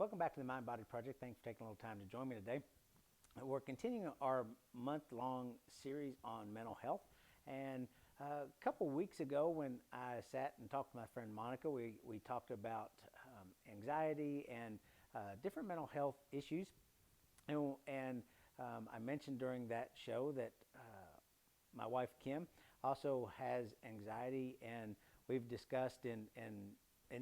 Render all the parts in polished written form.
Welcome back to the Mind Body Project. Thanks for taking a little time to join me today. We're continuing our month-long series on mental health. And a couple weeks ago when I sat and talked to my friend Monica, we talked about anxiety and different mental health issues. And I mentioned during that show that my wife Kim also has anxiety, and we've discussed in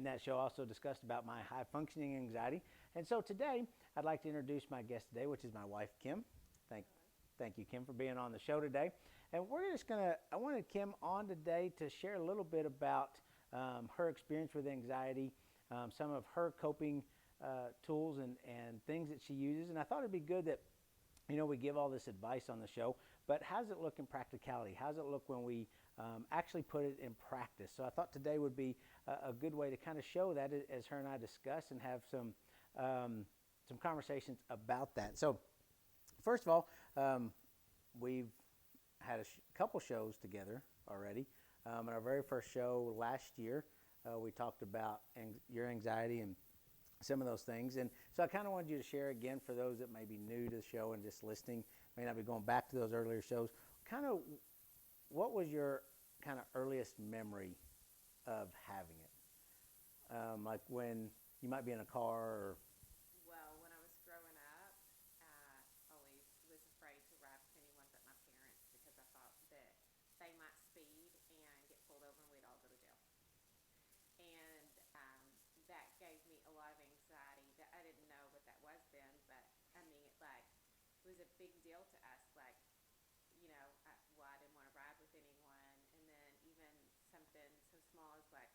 that show also discussed about my high functioning anxiety. And so today I'd like to introduce my guest today, which is my wife Kim. Thank you, Kim, for being on the show today. And I wanted Kim on today to share a little bit about her experience with anxiety, some of her coping tools and things that she uses. And I thought it'd be good that we give all this advice on the show, but how does it look in practicality? How does it look when we actually put it in practice? So I thought today would be a good way to kind of show that as her and I discuss and have some conversations about that. So first of all, we've had a couple shows together already. In our very first show last year, we talked about your anxiety and some of those things. And so I kind of wanted you to share again for those that may be new to the show and just listening, may not be going back to those earlier shows, kind of what was your kind of earliest memory of having it? Like when you might be in a car or... Well, when I was growing up, I always was afraid to ride with anyone but my parents because I thought that they might speed and get pulled over and we'd all go to jail. And that gave me a lot of anxiety. That I didn't know what that was then, but I mean, it was a big deal to us. Like, I didn't want to ride with anyone. And then even something so small as like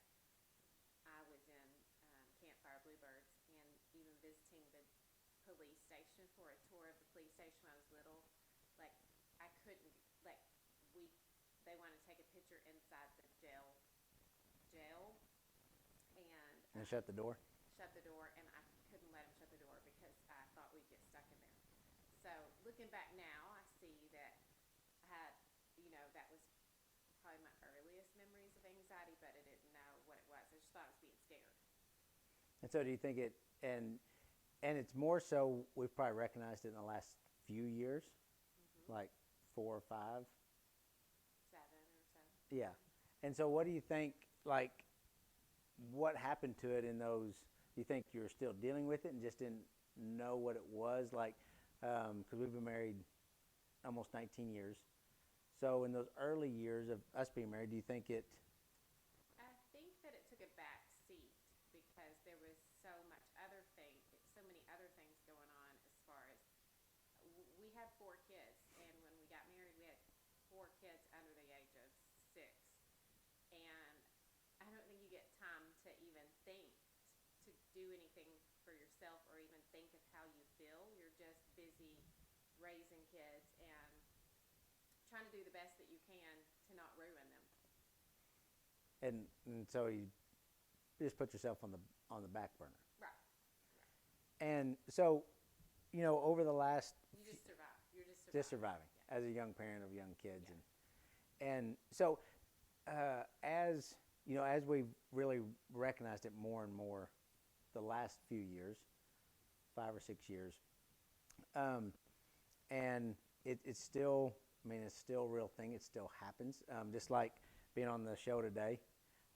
I was in Campfire Bluebirds, and even visiting the police station for a tour of the police station when I was little, like I couldn't, like we, they wanted to take a picture inside the jail, And shut the door? Shut the door, and I couldn't let them shut the door because I thought we'd get stuck in there. So looking back now, I see that I had, that was probably my earliest memories of anxiety, but I didn't know what it was. I just thought I was being scared. And so do you think and it's more so we've probably recognized it in the last few years, like 4 or 5? 7 or so. Yeah. And so what do you think, like, what happened to it in those? Do you think you're still dealing with it and just didn't know what it was? Like, because we've been married almost 19 years. So in those early years of us being married, do you think it... I think that it took a back seat because there was so many other things going on as far as we had 4 kids, and when we got married, we had 4 kids under the age of 6, and I don't think you get time to even think to do anything for yourself or even think of how you feel. You're just busy raising kids and trying to do the best that you can to not ruin them. And so you just put yourself on the back burner. Right. And so, over the last... You just survive. You're just surviving yeah. as a young parent of young kids. Yeah. And so as we've really recognized it more and more the last few years, 5 or 6 years, and it's still, it's still a real thing. It still happens. Just like being on the show today,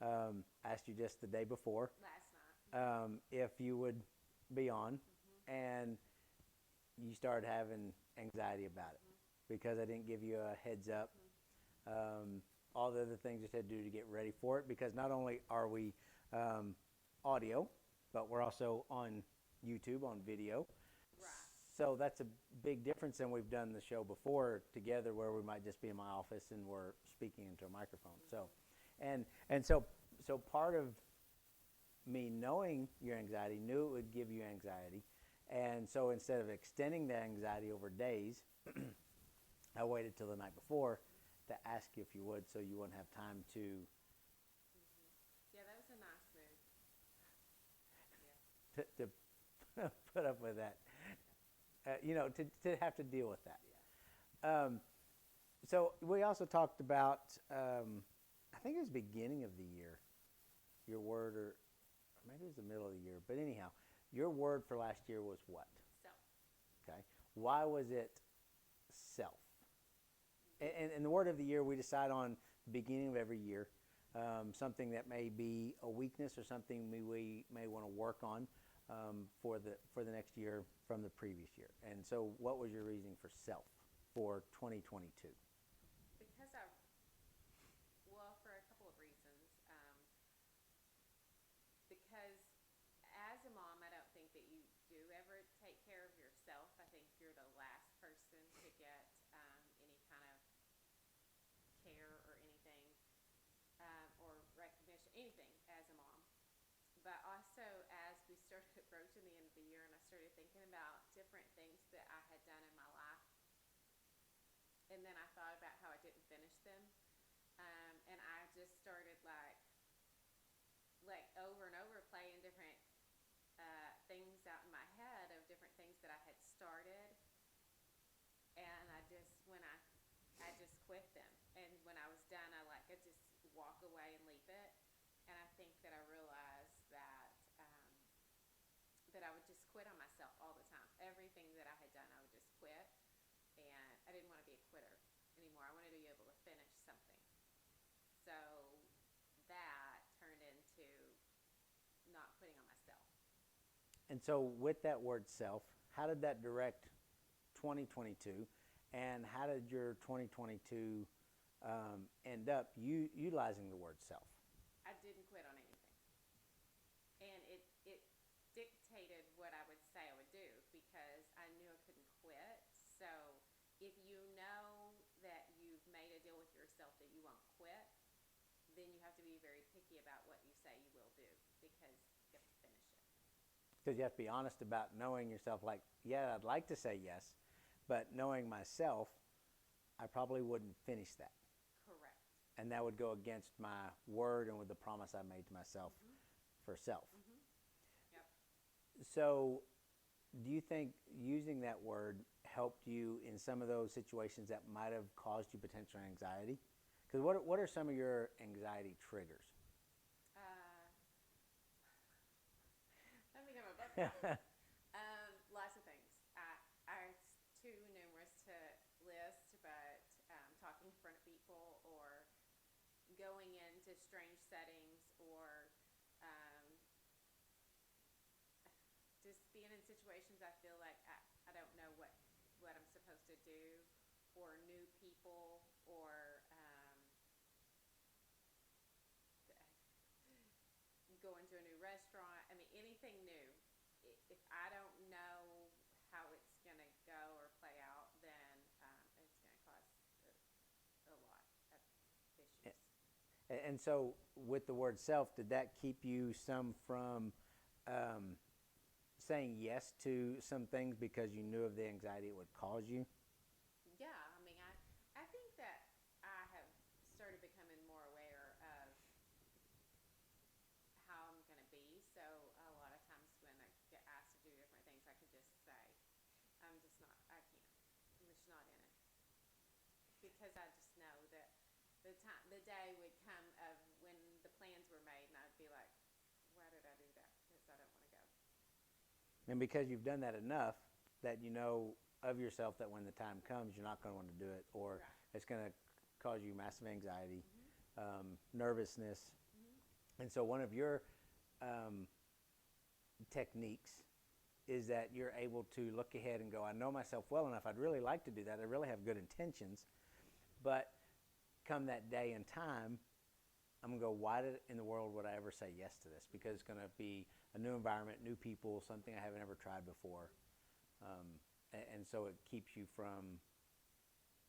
I asked you just the day before Last night. if you would be on, and you started having anxiety about it because I didn't give you a heads up. All the other things you had to do to get ready for it, because not only are we audio, but we're also on YouTube, on video. Right. So that's a big difference than we've done the show before together, where we might just be in my office and we're speaking into a microphone. So, and so part of me knowing your anxiety, knew it would give you anxiety, and so instead of extending the anxiety over days, I waited till the night before to ask you if you would, so you wouldn't have time to... Yeah, that was a nice move. Yeah. To put up with that, to have to deal with that. Yeah. So we also talked about, I think it was beginning of the year, your word, or maybe it was the middle of the year, but anyhow, Your word for last year was what? Self. Okay. Why was it self? And the word of the year we decide on the beginning of every year, something that may be a weakness or something we may want to work on for the next year from the previous year. And so, what was your reasoning for self for 2022? Because well, for a couple of reasons. Because as a mom, I don't think that you do ever take care of yourself. I think you're the last person to get any kind of care or anything, or recognition, anything as a mom. But also, as we started approaching the end of the year and I started thinking about different things that I had done in my life, and then I thought about how I didn't finish them, and I just started like over and over playing different things out in my head of different things that I had started, and I just quit them. And when I was done, I just walk away and leave it. And I think that I realized that I would just quit on myself all the time. Everything that I had done, I would just quit, and I didn't want to be a quitter anymore. I wanted to be able to finish something. So that turned into not quitting on myself. And so, with that word self, how did that direct 2022? And how did your 2022 end up utilizing the word self? I didn't quit on anything. And it dictated what I would say I would do because I knew I couldn't quit. So if you know that you've made a deal with yourself that you won't quit, then you have to be very picky about what you say you will do because you have to finish it. Because you have to be honest about knowing yourself, like, yeah, I'd like to say yes, but knowing myself, I probably wouldn't finish that. Correct. And that would go against my word and with the promise I made to myself for self. Yep. So, do you think using that word helped you in some of those situations that might have caused you potential anxiety? Because what are some of your anxiety triggers? Let me get my book out. Lots of things. It's too numerous to list, but talking in front of people or going into strange settings or just being in situations I feel like I don't know what I'm supposed to do, or new people, or going to a new restaurant. I mean, anything new. If I don't know how it's going to go or play out, then it's going to cause a lot of issues. And so, with the word self, did that keep you some from saying yes to some things because you knew of the anxiety it would cause you? Yeah, I mean, I think that I have started becoming more aware of how I'm going to be. So a lot of times when I get asked to do different things, I can just say, I can't. I'm just not in it. Because I just know that the day would come of when the plans were made, and I'd be like, why did I do that? Because I don't want to go. And because you've done that enough that you know of yourself that when the time comes, you're not going to want to do it, or Right. it's going to cause you massive anxiety, nervousness. And so, one of your techniques is that you're able to look ahead and go, I know myself well enough. I'd really like to do that. I really have good intentions. But come that day and time, I'm going to go, why in the world would I ever say yes to this? Because it's going to be a new environment, new people, something I haven't ever tried before. And so it keeps you from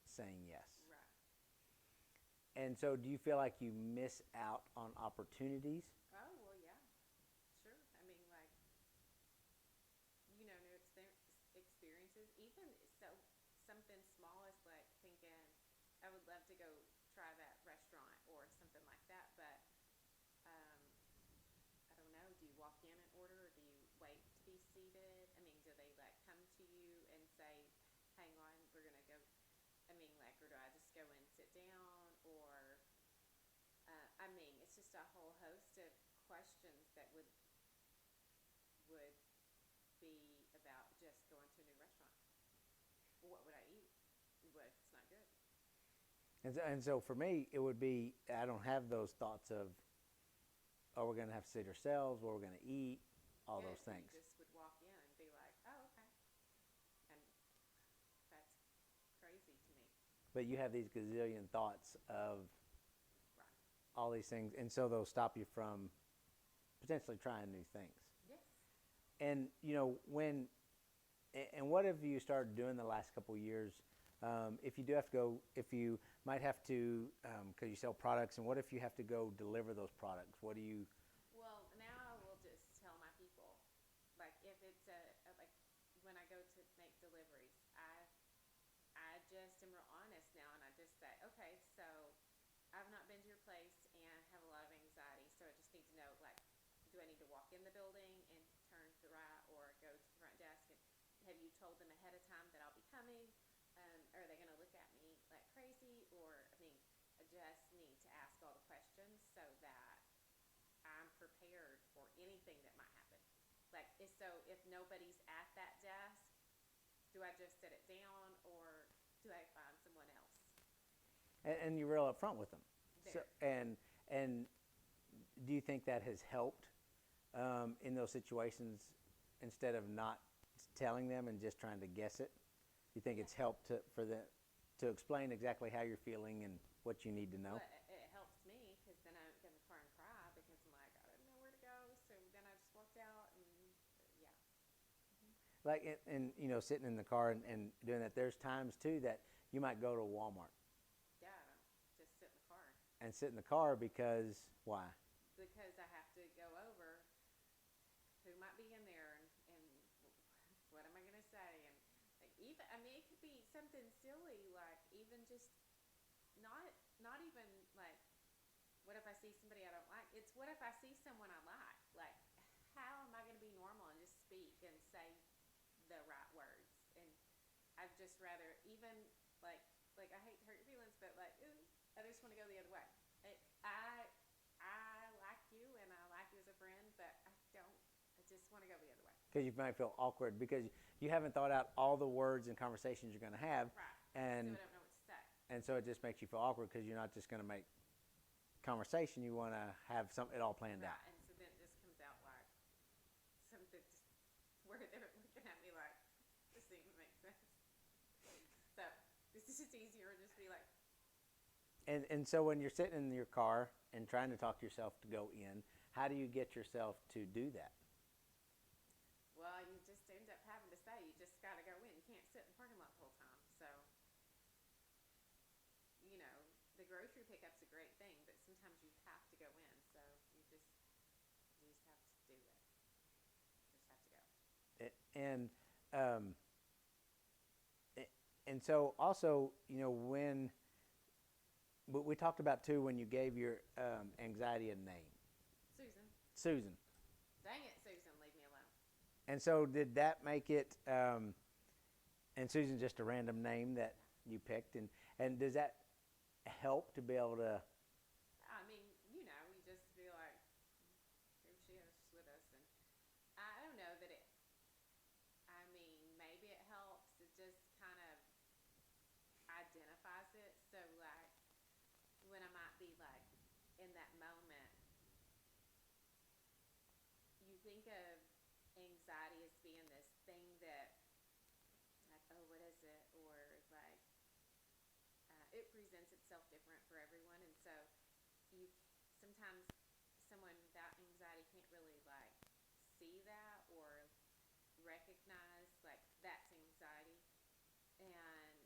saying yes. Right. And so do you feel like you miss out on opportunities? Oh, well, yeah. Sure. I mean, like, new experiences. Even so, something small is like thinking, I would love to go try that restaurant or something like that, but I don't know. Do you walk in and order, or do you wait to be seated? I mean, do they like come to you and say, hang on, we're going to go? I mean, like, or do I just go and sit down? Or, I mean, it's just a whole host of questions that would what would I eat? What if it's not good? And so for me, it would be, I don't have those thoughts of, oh, we're going to have to sit ourselves, what we're going to eat, all Good. those So you things. just would walk in and be like, oh, okay. And that's crazy to me. But you have these gazillion thoughts of Right. all these things, and so they'll stop you from potentially trying new things. Yes. And and what have you started doing the last couple of years? If you do have to go, if you might have to, because you sell products, and what if you have to go deliver those products? What do you? Well, now I will just tell my people, like if it's like when I go to make deliveries, I just am real honest now, and I just say, okay, so I've not been to your place and have a lot of anxiety, so I just need to know, like, do I need to walk in the building and turn to the right, or go to the front desk? And have you told them ahead of time that I'll be coming? Are they going to look at me like crazy? Or, I mean, I just need to ask all the questions so that I'm prepared for anything that might happen. Like, so if nobody's at that desk, do I just set it down, or do I find someone else? And you're real upfront with them. So, There. and do you think that has helped in those situations instead of not telling them and just trying to guess it? You think it's helped for them to explain exactly how you're feeling and what you need to know? Well, it helps me because then I don't get in the car and cry because I'm like, I didn't know where to go. So then I just walked out and yeah. Like, and sitting in the car and doing that, there's times too that you might go to Walmart Yeah, I don't just sit in the car and sit in the car because why? because I have to go over who might be in there and what am I going to say? And like, even, I mean, it could be something silly, like even just not even like, what if I see somebody I don't like? It's what if I see someone I like? Like, how am I going to be normal and just speak and say the right words? And I'd just rather even like I hate to hurt your feelings, but like, ooh, I just want to go the other way. I like you and I like you as a friend, but I don't. I just want to go the other way. Because you might feel awkward because you haven't thought out all the words and conversations you're going to have, Right. and So I don't know what to say. and so it just makes you feel awkward because you're not just going to make conversation. You want to have it all planned Right. out. And so then it just comes out like something just where they're looking at me like, this doesn't even make sense. So this is just easier to just be like, And so when you're sitting in your car and trying to talk yourself to go in, how do you get yourself to do that? well, you just end up having to say, you just got to go in. You can't sit in the parking lot the whole time. So, the grocery pickup's a great thing, but sometimes you have to go in. So you just have to do it. You just have to go. And um, and so also, when but we talked about too when you gave your anxiety a name, Susan. Susan. Dang it, Susan, leave me alone. And so did that make it? And Susan's just a random name that you picked, and does that help to be able to? I mean, you just be like, here she is, she's with us. And I don't know that it, I mean, maybe it helps. It just kind of identifies it. So, like, when I might be like in that moment, you think of anxiety as being this thing that, like, oh, what is it? Or like, it presents itself different for everyone. And so, you sometimes someone without anxiety can't really like see that or recognize like that's anxiety. And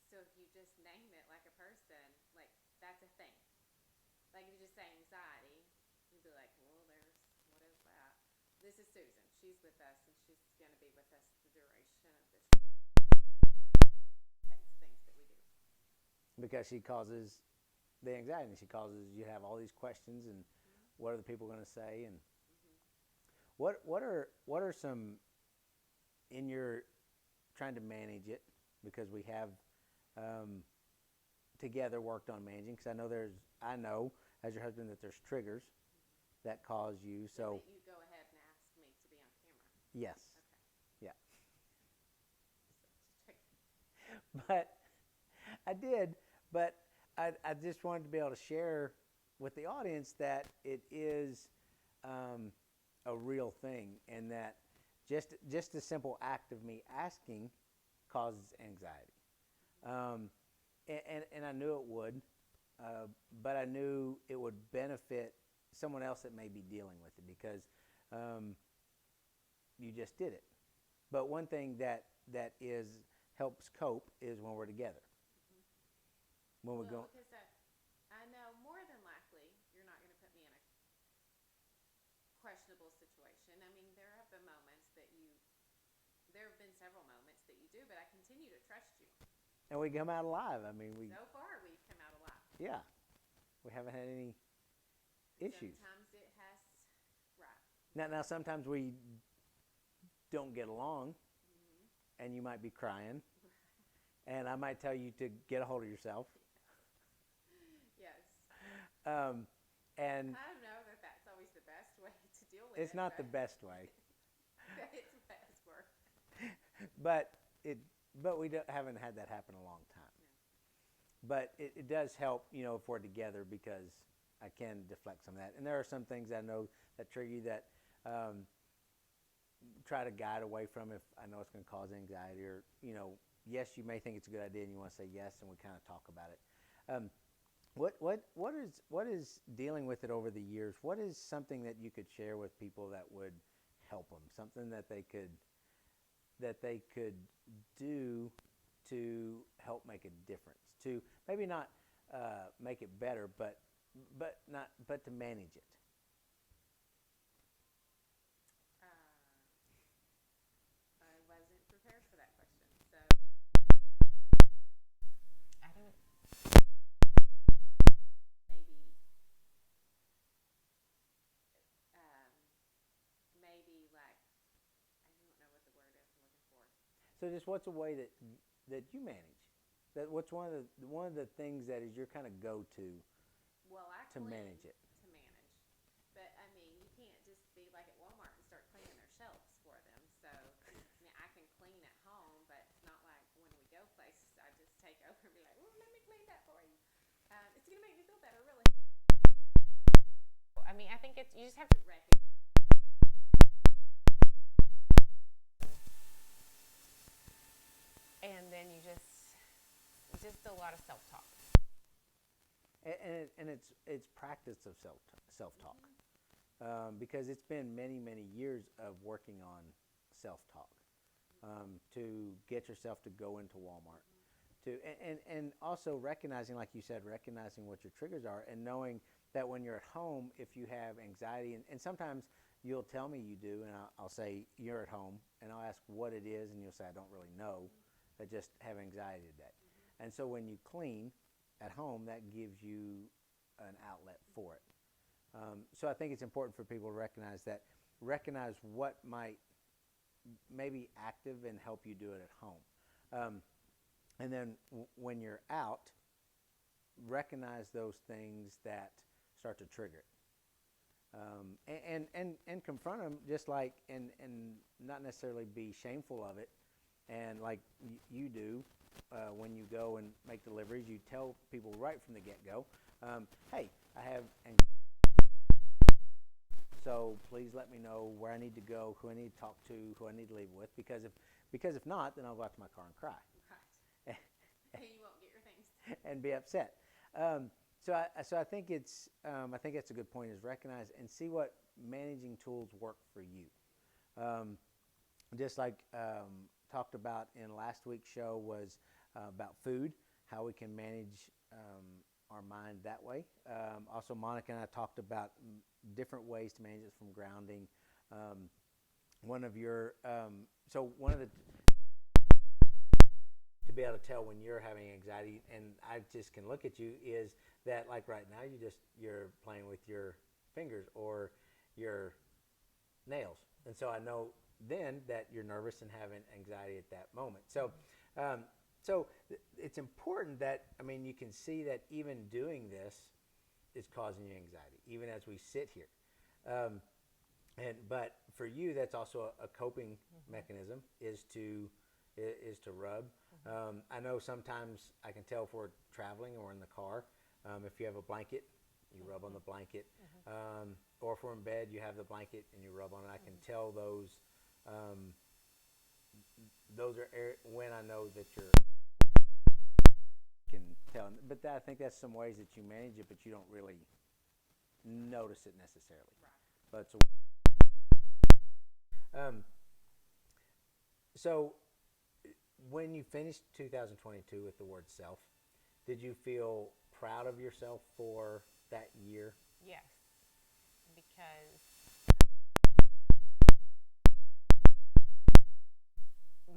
so if you just name it like a person, like that's a thing. Like if you just say anxiety, you'd be like, well, what is that? This is Susan. She's with us, and she's going to be with us the duration of this things that we do. Because she causes the anxiety. She causes you have all these questions and what are the people going to say, and what are some in your trying to manage it, because we have together worked on managing, because I know as your husband that there's triggers that cause you. So you go ahead and ask me to be on camera. yes, Okay. yeah. So, but I did. But I just wanted to be able to share with the audience that it is a real thing, and that just the simple act of me asking causes anxiety. Um, and I knew it would, but I knew it would benefit someone else that may be dealing with it because um, you just did it. But one thing that is helps cope is when we're together. When we Well, go, because I know more than likely you're not going to put me in a questionable situation. I mean, there have been several moments that you do, but I continue to trust you. and we come out alive. I mean, we So far, we've come out alive. yeah, we haven't had any issues. Sometimes it has, right. Now sometimes we don't get along, Mm-hmm. and you might be crying, and I might tell you to get a hold of yourself. Yes. Um, and I don't know that that's always the best way to deal with it's it. not the best way, It's work. but we haven't had that happen in a long time. No. But it does help, if we're together, because I can deflect some of that. And there are some things I know that trigger you that try to guide away from if I know it's going to cause anxiety, or yes, you may think it's a good idea and you want to say yes, and we kind of talk about it. What is dealing with it over the years? What is something that you could share with people that would help them? Something that they could do to help make a difference. To maybe not make it better, but to manage it. I wasn't prepared for that question, so I don't. Maybe, um, maybe like I don't know what the word is I'm looking for. So just what's a way that you manage? What's one of the things that is your kind of go-to Well, I to clean manage it? to manage, but I mean you can't just be like at Walmart and start cleaning their shelves for them. So I mean I can clean at home, but it's not like when we go places I just take over and be like, "Oh, let me clean that for you." It's gonna make me feel better, really. I mean, I think it's you just have to recognize, and then you just a lot of self talk. And it's practice of self-talk, because it's been many years of working on self-talk, to get yourself to go into Walmart, and also recognizing, like you said, recognizing what your triggers are, and knowing that when you're at home, if you have anxiety, and sometimes you'll tell me you do, and I'll say you're at home, and I'll ask what it is, and you'll say I don't really know, I just have anxiety today. And so when you clean at home, that gives you an outlet for it. So I think it's important for people to recognize what might maybe active and help you do it at home. And then when you're out, recognize those things that start to trigger it. And confront them, just like, and not necessarily be shameful of it. And like you do, when you go and make deliveries, you tell people right from the get-go, hey, I have anxiety, so please let me know where I need to go, who I need to talk to, who I need to leave with, because if not, then I'll go out to my car and cry. Right. And you won't get your things. And be upset. So I think I think that's a good point, is recognize and see what managing tools work for you. Just like talked about in last week's show was about food, how we can manage our mind that way. Also, Monica and I talked about different ways to manage it, from grounding. One of the to be able to tell when you're having anxiety, and I just can look at you, is that like right now you're playing with your fingers or your nails, and so I know then that you're nervous and having anxiety at that moment. So it's important that, you can see that even doing this is causing you anxiety, even as we sit here. But for you, that's also a coping mechanism, is to is to rub. I know sometimes I can tell if we're traveling or in the car. If you have a blanket, you rub on the blanket. Or if we're in bed, you have the blanket and you rub on it. I can tell those. Those are when I know that you're can tell. But I think that's some ways that you manage it, but you don't really notice it necessarily. Right. But so when you finished 2022 with the word self, did you feel proud of yourself for that year? Yes, because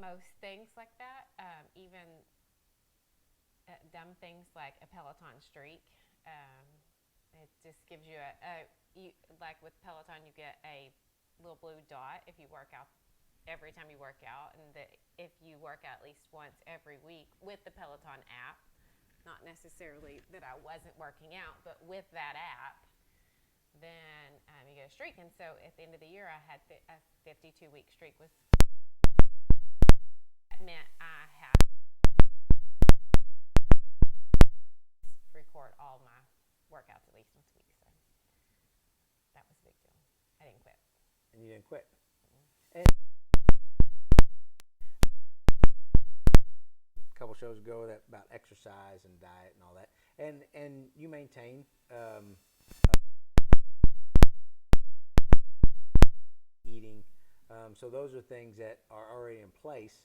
most things like that, even dumb things like a Peloton streak, it just gives you like with Peloton, you get a little blue dot if you work out every time you work out, and if you work out at least once every week with the Peloton app, not necessarily that I wasn't working out, but with that app, then you get a streak. And so at the end of the year, I had a 52-week streak. That meant I had to record all my workouts at least once a week. So that was a big deal. I didn't quit. And you didn't quit. Mm-hmm. And a couple shows ago about exercise and diet and all that, and you maintain eating. So those are things that are already in place.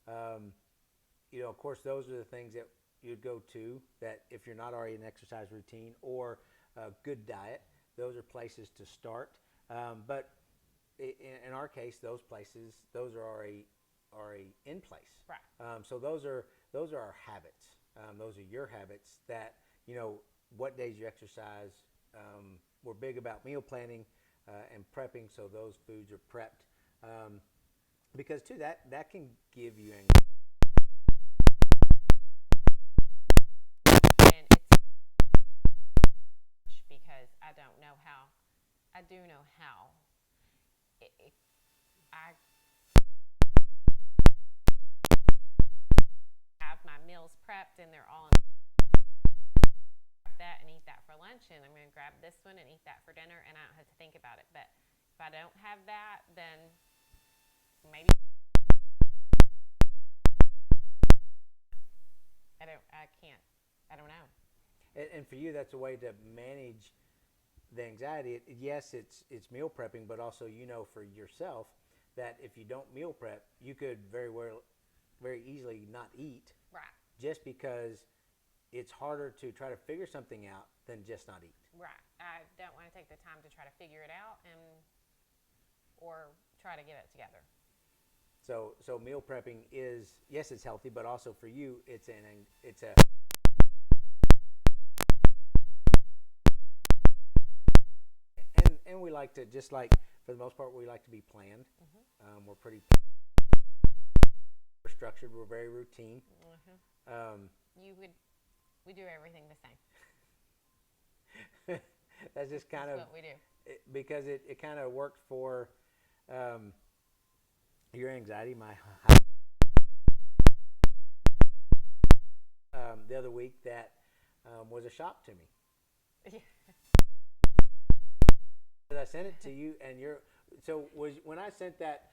Of course, those are the things that you'd go to that if you're not already in an exercise routine or a good diet, those are places to start. But in our case, those are already in place. Right. So those are our habits. Those are your habits that, what days you exercise. We're big about meal planning and prepping, so those foods are prepped. Because too, that can give you anxiety. And it's because I don't know how. I do know how. I have my meals prepped and they're all in that and eat that for lunch, and I'm going to grab this one and eat that for dinner, and I don't have to think about it. But if I don't have that, then maybe I don't know. And for you, that's a way to manage the anxiety. Yes, it's meal prepping, but also for yourself that if you don't meal prep, you could very easily not eat. Right. Just because it's harder to try to figure something out than just not eat. Right. I don't want to take the time to try to figure it out or try to get it together. So meal prepping is, yes, it's healthy, but also for you, it's a and we like to, just like for the most part, we like to be planned. Mm-hmm. We're pretty structured. We're very routine. Mm-hmm. We do everything the same. That's just kind That's of what we do. Because it kind of worked for your anxiety. The other week that was a shock to me. I sent it to you, and when I sent that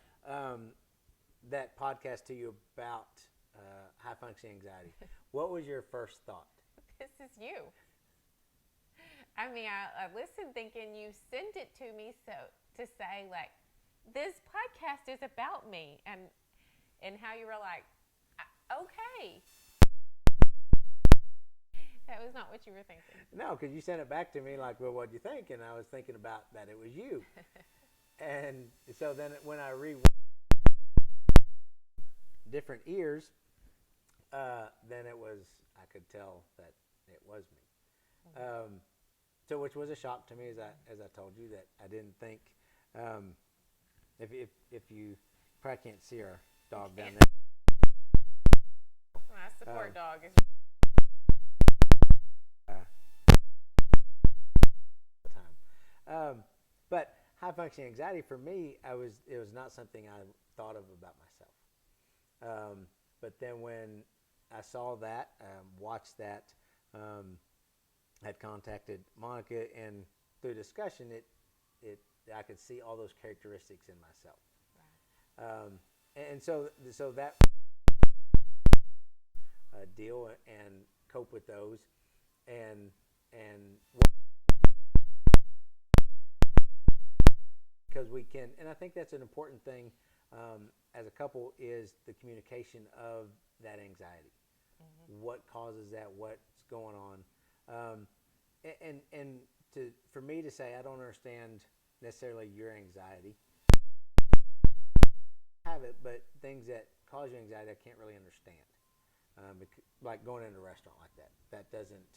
that podcast to you about high functioning anxiety, what was your first thought? This is you. I mean, I listened thinking you sent it to me to say like, this podcast is about me, and how you were like, okay. That was not what you were thinking. No, because you sent it back to me like, well, what'd you think? And I was thinking about that it was you. And so then when I read different ears, then I could tell that it was me. Mm-hmm. So which was a shock to me, as I told you, that I didn't think, if you probably can't see our dog down there. My support dog is but high functioning anxiety for me, it was not something I thought of about myself. But then when I saw that, watched that, had contacted Monica, and through discussion, it I could see all those characteristics in myself. And so that deal and cope with those, and because we can, and I think that's an important thing as a couple is the communication of that anxiety. What causes that? What's going on? And for me to say I don't understand necessarily your anxiety, have it, but things that cause you anxiety I can't really understand. Like going into a restaurant like that. That doesn't.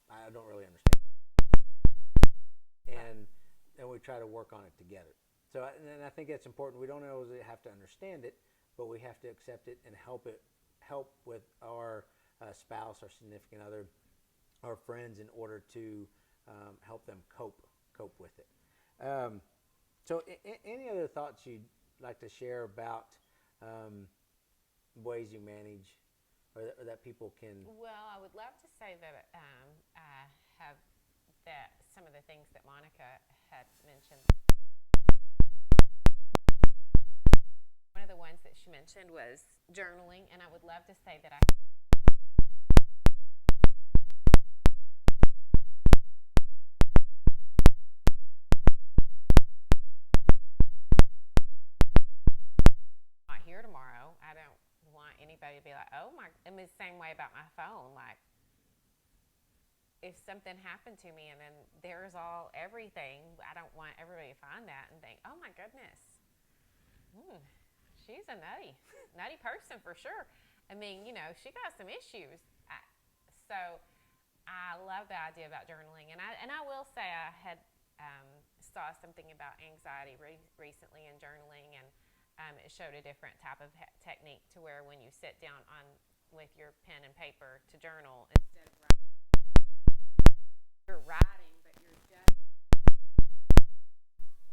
I don't really understand. And we try to work on it together. So and I think that's important. We don't always have to understand it, but we have to accept it and help with our spouse, our significant other, our friends in order to help them cope with it. So any other thoughts you'd like to share about ways you manage or that people can? Well, I would love to say that I have that some of the things that Monica had mentioned. One of the ones that she mentioned was journaling, and I would love to say that I not here tomorrow. I don't want anybody to be like, oh my, I mean, the same way about my phone. Like, if something happened to me and then there's everything, I don't want everybody to find that and think, oh my goodness, she's a nutty person for sure. I mean, she got some issues. So I love the idea about journaling, and I will say I had saw something about anxiety recently in journaling, and it showed a different type of technique to where when you sit down with your pen and paper to journal, instead of you're writing, but you're just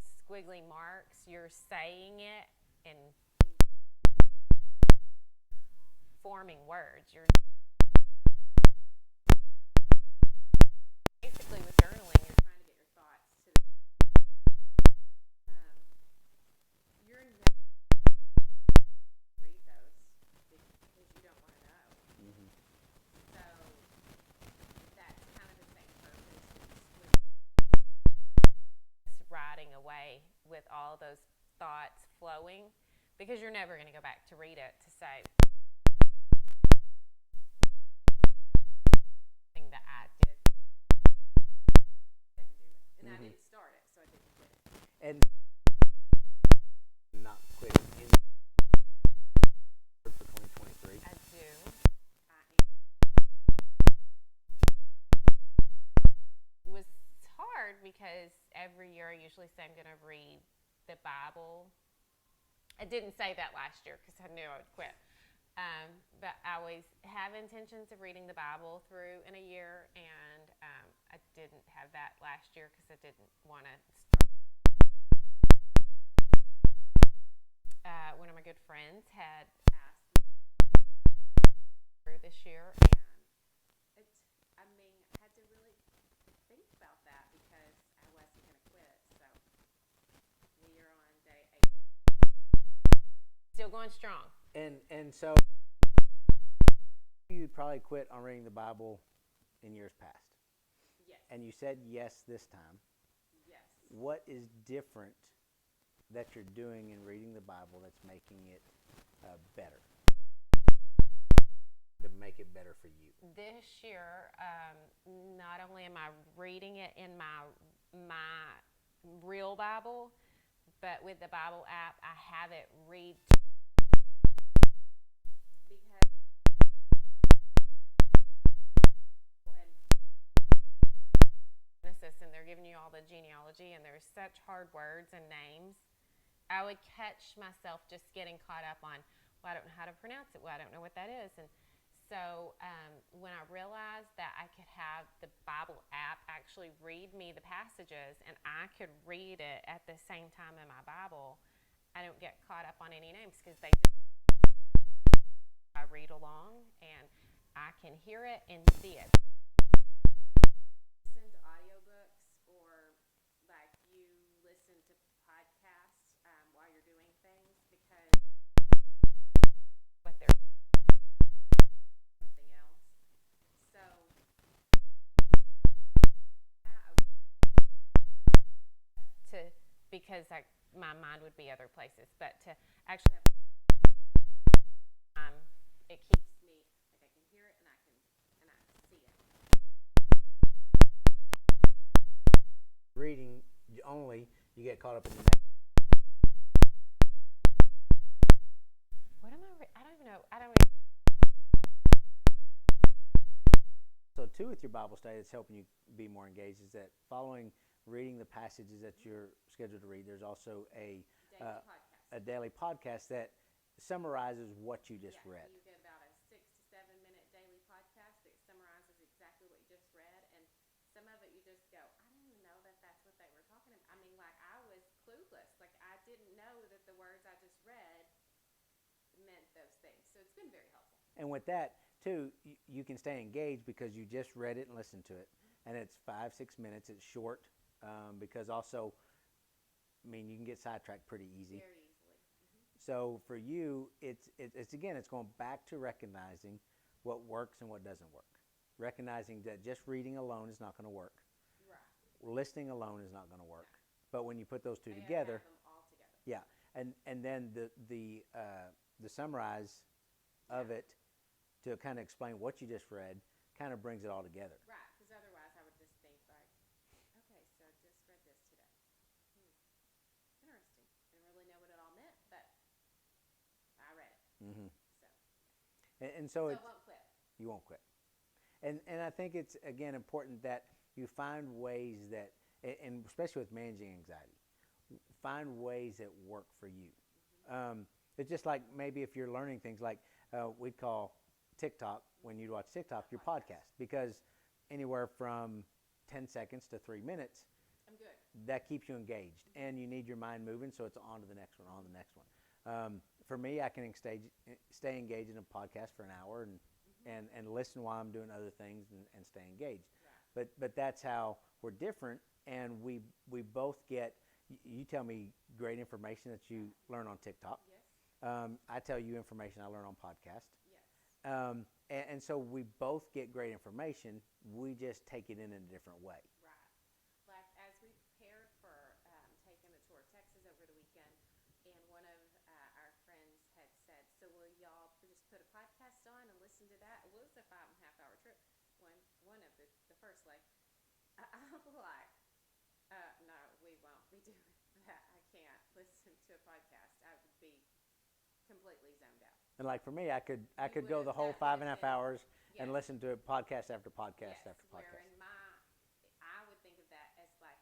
squiggly marks, you're saying it and forming words. You're basically with journaling, you're trying to get your thoughts to you're never read those because you don't want to know. So that's kind of the same purpose with writing away with all those thoughts flowing, because you're never going to go back to read it to say that I didn't do it, and I didn't start it, so I didn't quit it. And not quitting in for 2023. I do. It was hard because every year I usually say I'm going to read the Bible. I didn't say that last year because I knew I would quit. But I always have intentions of reading the Bible through in a year, and I didn't have that last year because I didn't want to start. One of my good friends had asked me through this year, and I had to really think about that because I wasn't going to quit. So we are on day 8. Still going strong. And so you probably quit on reading the Bible in years past. Yes. And you said yes this time. Yes. What is different that you're doing in reading the Bible that's making it better? To make it better for you. This year, not only am I reading it in my real Bible, but with the Bible app, I have it read because Genesis, and they're giving you all the genealogy, and there's such hard words and names. I would catch myself just getting caught up on, well, I don't know how to pronounce it. Well, I don't know what that is. And so when I realized that I could have the Bible app actually read me the passages and I could read it at the same time in my Bible, I don't get caught up on any names because they just, I read along and I can hear it and see it. Listen to audiobooks or like you listen to podcasts while you're doing things because what they're something else. So to because my mind would be other places, but to actually have it keeps me like I can hear it and I see it. Reading only, you get caught up in the What am I don't even know. I don't So too, with your Bible study, that's helping you be more engaged. Is that following reading the passages that you're scheduled to read? There's also a daily podcast that summarizes what you just read. You get about a 6 to 7 minute daily podcast that summarizes exactly what you just read, and some of it you just go, I didn't even know that that's what they were talking about. I mean, like I was clueless. Like I didn't know that the words I just read meant those things. So it's been very helpful. And with that too, you can stay engaged because you just read it and listened to it, and it's 5-6 minutes. It's short because also, I mean, you can get sidetracked pretty easy. Very easily. Mm-hmm. So for you, it's again, it's going back to recognizing what works and what doesn't work. Recognizing that just reading alone is not going to work. Right. Listening alone is not going to work. No. But when you put those two I together, have them all together. yeah, and then the summarize of it to kind of explain what you just read kind of brings it all together. Right, because otherwise I would just think like, okay, so I just read this today. Interesting. Didn't really know what it all meant, but I read it. Mm-hmm. So, And so I won't quit. You won't quit. And I think it's, again, important that you find ways that, and especially with managing anxiety, find ways that work for you. It's just like maybe if you're learning things like we'd call TikTok, when you watch TikTok, your podcast, because anywhere from 10 seconds to 3 minutes, I'm good. that keeps you engaged, and you need your mind moving, so it's on to the next one, on to the next one. For me, I can stay engaged in a podcast for an hour and listen while I'm doing other things and stay engaged. Right. But that's how we're different, and we both get. You tell me great information that you learn on TikTok. Yes. I tell you information I learn on podcast. Yes. And so we both get great information. We just take it in a different way. Right. Like as we prepared for taking a tour of Texas over the weekend, and one of our friends had said, "So will y'all just put a podcast on and listen to that?" Well, it was a 5.5 hour trip. One of the first leg. I'm like, no, we won't be doing that. I can't listen to a podcast. I would be completely zoned out. And like for me, I could You go the would've- whole that 5.5 would've hours been- and yes. listen to podcast after podcast Yes, after where podcast. I would think of that as like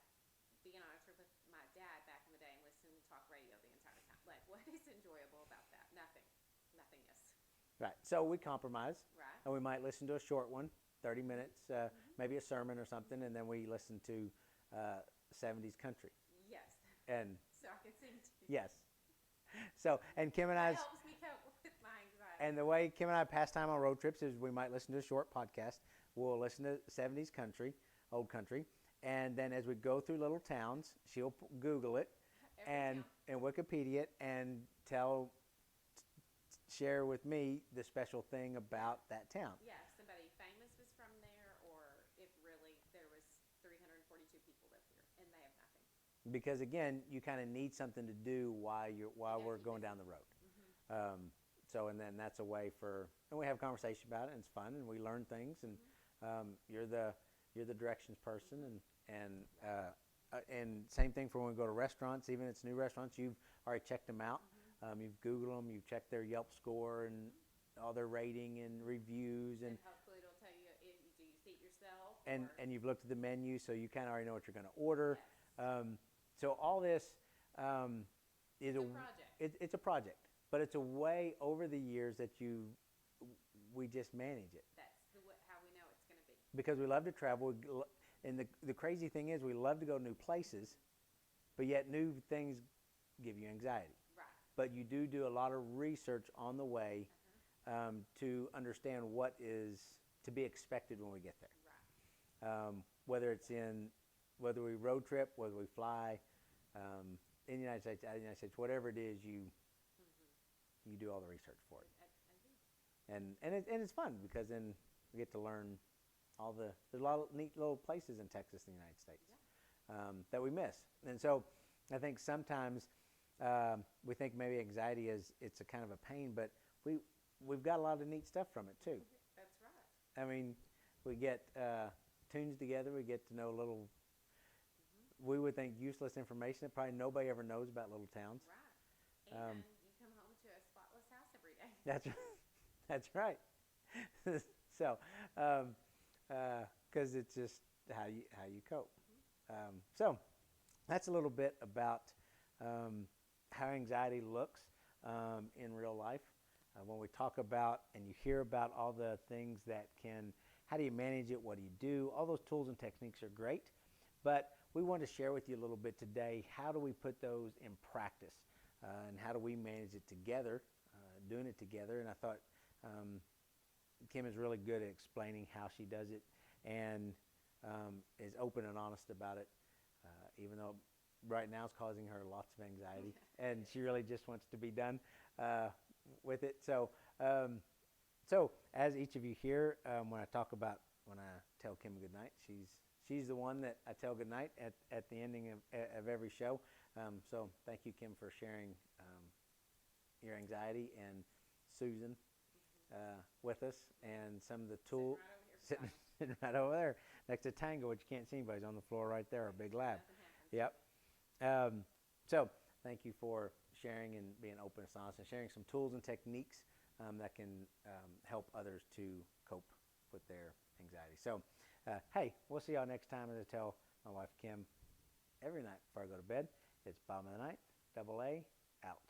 being on a trip with my dad back in the day and listening to talk radio the entire time. Like, what is enjoyable about that? Nothing. Nothingness. Right. So we compromise, Right. and we might listen to a short one, 30 minutes, maybe a sermon or something, and then we listen to 70s country. Yes. And So I can sing to you. yes. So, and Kim and That I's, helps me cope with my anxiety. and the way Kim and I pass time on road trips is we might listen to a short podcast. We'll listen to 70s country, old country, and then as we go through little towns, she'll Google it and Wikipedia it and share with me the special thing about that town. Yeah, if somebody famous was from there, or if really there was 342 people live here and they have nothing. Because again, you kind of need something to do while we're going down the road. Mm-hmm. And then that's a way and we have a conversation about it, and it's fun, and we learn things, and you're the directions person, and same thing for when we go to restaurants, even if it's new restaurants, you've already checked them out. You've Googled them, you've checked their Yelp score and all their rating and reviews, and hopefully it'll tell you if do you seat yourself, and you've looked at the menu, so you kind of already know what you're going to order. Yes. So all this is It's a project. It's a project, but it's a way over the years that we just manage it. That's how we know it's going to be. Because we love to travel, and the crazy thing is we love to go new places, but yet new things give you anxiety. Right. but you do a lot of research on the way to understand what is to be expected when we get there. Right. Whether we road trip, whether we fly, in the United States, out of the United States, whatever it is, you do all the research for it, I do. and it's fun because then we get to learn there's a lot of neat little places in Texas and the United States that we miss, and so I think sometimes we think maybe anxiety it's a kind of a pain, but we've got a lot of neat stuff from it too. That's right. I mean, we get tunes together. We get to know little. We would think useless information that probably nobody ever knows about little towns. Right. And you come home to a spotless house every day. That's right. So, because it's just how you cope. So, that's a little bit about how anxiety looks in real life. When we talk about and you hear about all the things that how do you manage it? What do you do? All those tools and techniques are great, but we want to share with you a little bit today. How do we put those in practice, and how do we manage it together, doing it together? And I thought Kim is really good at explaining how she does it, and is open and honest about it, even though right now it's causing her lots of anxiety, and she really just wants to be done with it. So as each of you hear, when I tell Kim good night, she's the one that I tell good night at the ending of every show. So thank you, Kim, for sharing your anxiety, and Susan with us, and some of the tools sitting right over there next to Tango, which you can't see, but he's on the floor right there, a big lab. Yep. So thank you for sharing and being open and honest, and sharing some tools and techniques that can help others to cope with their anxiety. So, hey, we'll see y'all next time. As I tell my wife Kim every night before I go to bed, it's Bottom of the Night, Double A, out.